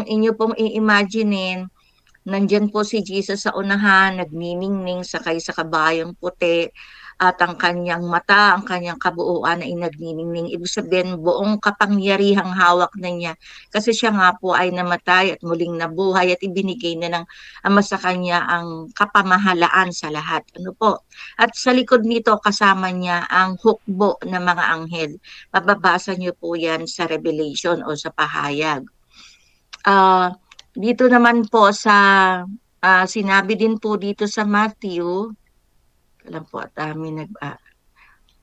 kung inyo pong i-imaginein, nandiyan po si Jesus sa unahan, nagniningning sakay sa kabayong puti, at ang kanyang mata, ang kanyang kabuuan ay nagniningning. Ibig sabihin, buong kapangyarihang hawak na niya. Kasi siya nga po ay namatay at muling nabuhay at ibinigay na ng Ama sa kanya ang kapamahalaan sa lahat. Ano po? At sa likod nito, kasama niya ang hukbo ng mga anghel. Mababasa niyo po yan sa Revelation o sa pahayag. Ah, dito naman po sa sinabi din po dito sa Matthew, alam po at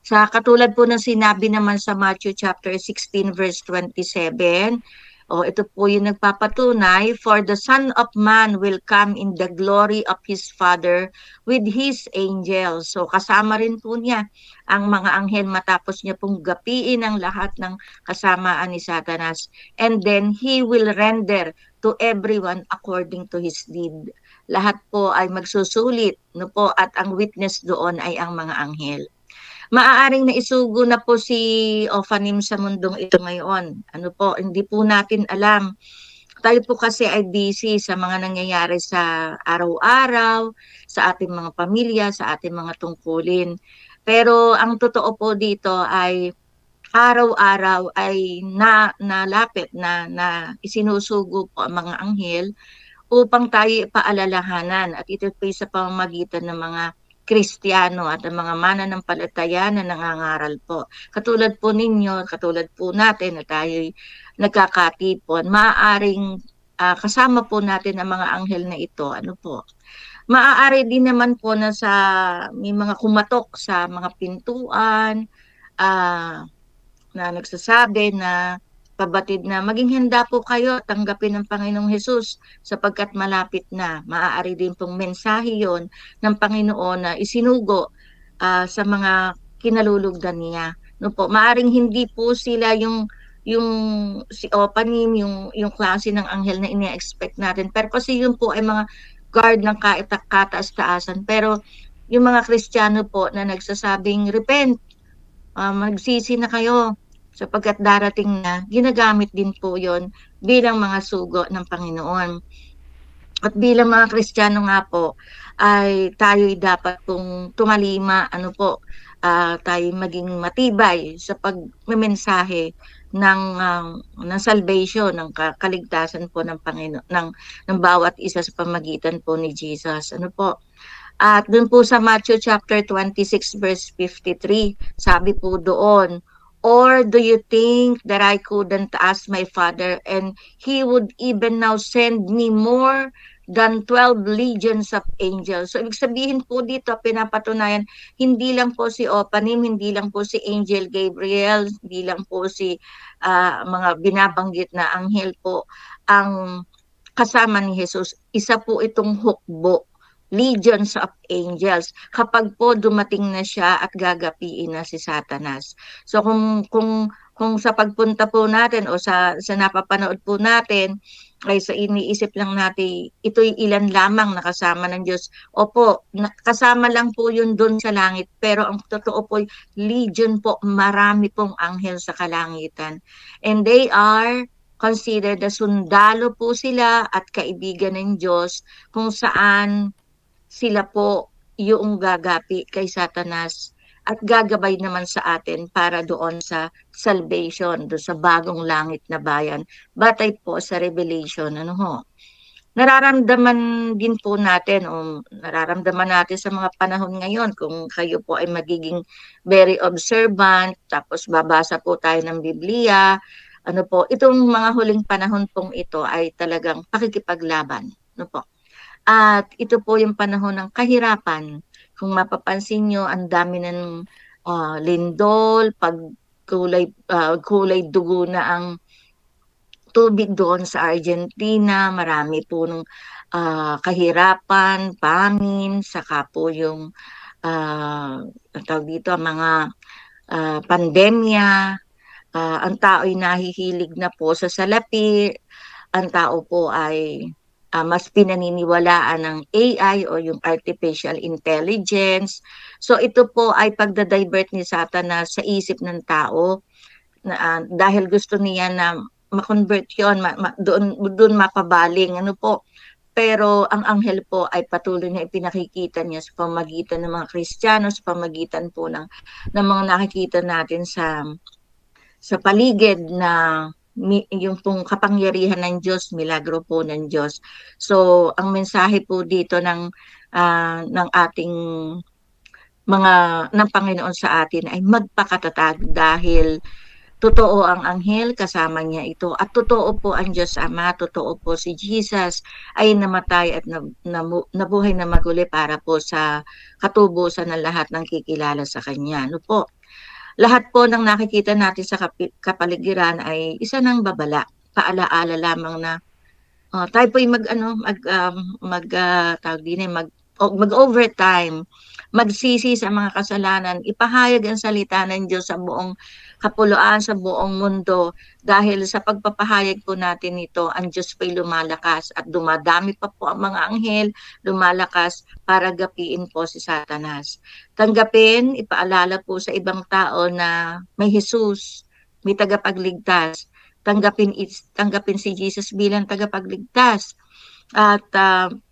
sa katulad po ng sinabi naman sa Matthew chapter 16 verse 27, ito po yung nagpapatunay, for the Son of Man will come in the glory of His Father with His angels. So kasama rin po niya ang mga anghel matapos niya pong gapiin ang lahat ng kasamaan ni Satanas. And then He will render to everyone according to his deed. Lahat po ay magsusulit, no po, at ang witness doon ay ang mga anghel. Maaaring naisugo na po si Ophanim sa mundong ito ngayon. Ano po, hindi po natin alam. Tayo po kasi ay busy sa mga nangyayari sa araw-araw, sa ating mga pamilya, sa ating mga tungkulin. Pero ang totoo po dito ay araw-araw ay nalapit na isinusugo po ang mga anghel upang tayo paalalahanan, at ito po sa pamamagitan ng mga Kristiyano at ang mga mananampalataya na nangangaral po. Katulad po ninyo, katulad po natin na tayo'y nagkakatipon, maaaring kasama po natin ang mga anghel na ito. Ano po? Maaari din naman po na may mga kumatok sa mga pintuan, na nagsasabi na pabatid na maging handa po kayo tanggapin ng Panginoong Hesus sapagkat malapit na. Maaari din pong mensahe yon ng Panginoon na isinugo sa mga kinalulugdan niya. No po, maaring hindi po sila yung si Opanim, yung klase ng anghel na ine-expect natin. Pero kasi yun po ay mga guard ng kataas-taasan. Pero yung mga Kristiyano po na nagsasabing repent, magsisi na kayo sapagkat darating na, ginagamit din po yon bilang mga sugo ng Panginoon. At bilang mga Kristiyano nga po, ay tayo'y dapat pong tumalima, tayo maging matibay sa pagmemensahe ng salvation, ng kaligtasan po ng Panginoon, ng bawat isa sa pamagitan po ni Jesus. Ano po? At dun po sa Matthew chapter 26 verse 53, sabi po doon, or do you think that I couldn't ask my Father and He would even now send me more than 12 legions of angels? So ibig sabihin po dito, pinapatunayan, hindi lang po si Opanim, hindi lang po si Angel Gabriel, hindi lang po si mga binabanggit na anghel po ang kasama ni Jesus. Isa po itong hukbo, legions of angels, kapag po dumating na siya at gagapiin na si Satanas. So kung sa pagpunta po natin o sa napapanood po natin ay sa iniisip lang natin ito'y ilan lamang na kasama ng Diyos. Opo, kasama lang po yun doon sa langit, pero ang totoo po, legion po, marami pong anghel sa kalangitan. And they are considered na sundalo po sila at kaibigan ng Diyos, kung saan sila po yung gagapi kay Satanas at gagabay naman sa atin para doon sa salvation, doon sa bagong langit na bayan. Batay po sa Revelation, nararamdaman din po natin nararamdaman natin sa mga panahon ngayon, kung kayo po ay magiging very observant, tapos babasa po tayo ng Biblia, itong mga huling panahon pong ito ay talagang pakikipaglaban. At ito po yung panahon ng kahirapan. Kung mapapansin nyo, ang dami ng lindol, kulay dugo na ang tubig doon sa Argentina, marami po ng kahirapan, famine, saka po yung mga pandemya. Ang tao'y nahihilig na po sa salapi, ang tao po ay mas pinaniniwalaan ng AI o yung artificial intelligence. So ito po ay pagdadivert ni Satanas sa isip ng tao dahil gusto niya na ma-convert yun, doon mapabaling, ano po. Pero ang anghel po ay patuloy na ipinakikita niya sa pamagitan ng mga Kristiyano, sa pamagitan po ng mga nakikita natin sa paligid na yung pong kapangyarihan ng Diyos, milagro po ng Diyos. So, ang mensahe po dito ng ating mga ng Panginoon sa atin ay magpakatatag dahil totoo ang anghel, kasama niya ito. At totoo po ang Diyos Ama, totoo po si Jesus ay namatay at nabuhay na maguli para po sa katubusan ng lahat ng kikilala sa Kanya. Ano po? Lahat po ng nakikita natin sa kapaligiran ay isa ng babala. Paalaala lamang na tayo po ay tawag din mag-overtime, magsisi sa mga kasalanan, ipahayag ang salita ng Diyos sa buong kapuluan, sa buong mundo. Dahil sa pagpapahayag po natin ito, ang Diyos po'y lumalakas at dumadami pa po ang mga anghel, lumalakas para gapiin po si Satanas. Tanggapin, ipaalala po sa ibang tao na may Jesus, may tagapagligtas. Tanggapin si Jesus bilang tagapagligtas. At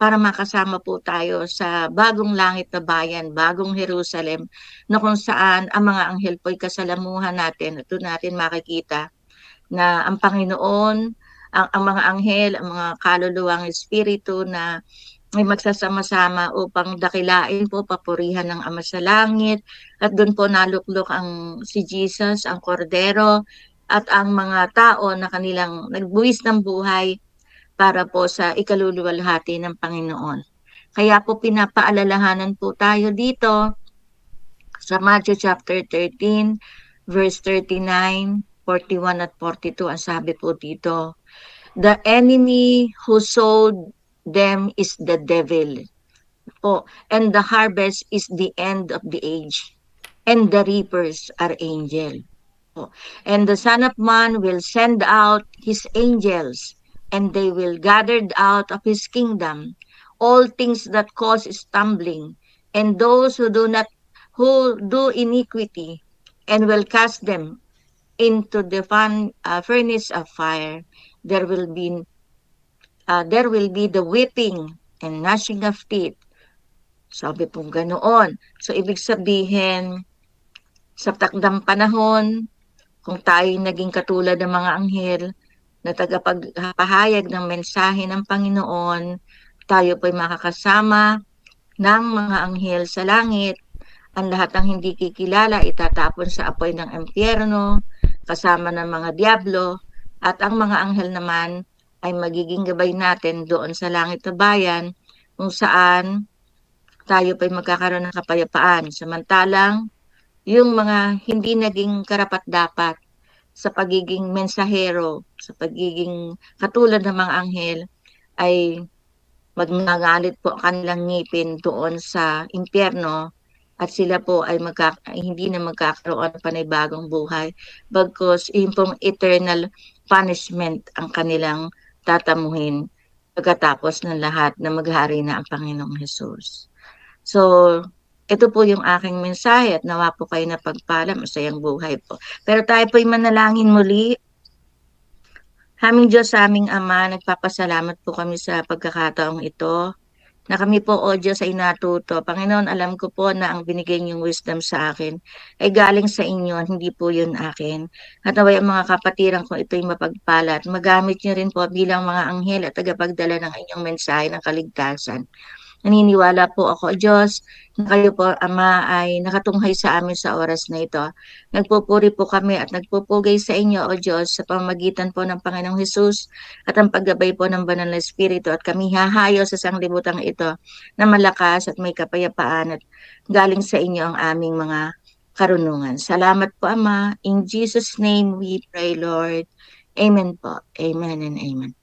para makasama po tayo sa bagong langit na bayan, bagong Jerusalem, na kung saan ang mga anghel po ay kasalamuhan natin. At doon natin makikita na ang Panginoon, ang mga anghel, ang mga kaluluwang espiritu na ay magsasama-sama upang dakilain po, papurihan ng Ama sa langit. At doon po naluklok si Jesus, ang Kordero, at ang mga tao na kanilang nagbuwis ng buhay para po sa ikaluluwalhati ng Panginoon. Kaya po pinapaalalahanan po tayo dito sa Matthew chapter 13, verse 39, 41 at 42. Ang sabi po dito, the enemy who sowed them is the devil. Po, and the harvest is the end of the age, and the reapers are angels. And the Son of Man will send out his angels, and they will gather out of his kingdom all things that cause stumbling, and those who do iniquity, and will cast them into the furnace of fire. There will be the weeping and gnashing of teeth. Sabi pong ganoon. So, ibig sabihin, sa takdang panahon, kung tayo naging katulad ng mga anghel na tagapagpahayag ng mensahe ng Panginoon, tayo po'y makakasama ng mga anghel sa langit. Ang lahat ng hindi kikilala itatapon sa apoy ng impyerno, kasama ng mga diablo, at ang mga anghel naman ay magiging gabay natin doon sa langit na bayan, kung saan tayo po'y magkakaroon ng kapayapaan. Samantalang, yung mga hindi naging karapat-dapat sa pagiging mensahero, sa pagiging katulad ng mga anghel, ay magngangalit po kanilang ngipin doon sa impyerno at sila po ay hindi na magkakaroon ng panibagong buhay. Bagkus yung pong eternal punishment ang kanilang tatamuhin pagkatapos ng lahat na maghari na ang Panginoong Jesus. So, ito po yung aking mensahe at nawa po kayo na pagpala, masayang buhay po. Pero tayo po'y manalangin muli. Aming Diyos, aming Ama, nagpapasalamat po kami sa pagkakataong ito na kami po, O Diyos, ay natuto. Panginoon, alam ko po na ang binigay niyong wisdom sa akin ay galing sa inyo, hindi po yun akin. At naway ang mga kapatiran ko ito'y mapagpala at magamit niyo rin po bilang mga anghel at tagapagdala ng inyong mensahe ng kaligtasan. Naniniwala po ako, Diyos, na kayo po, Ama, ay nakatunghay sa amin sa oras na ito. Nagpupuri po kami at nagpupugay sa inyo, O Diyos, sa pamagitan po ng Panginoong Hesus at ang paggabay po ng Banal na Espiritu. At kami hahayo sa sanglibutang ito na malakas at may kapayapaan at galing sa inyo ang aming mga karunungan. Salamat po, Ama. In Jesus' name we pray, Lord. Amen po. Amen and amen.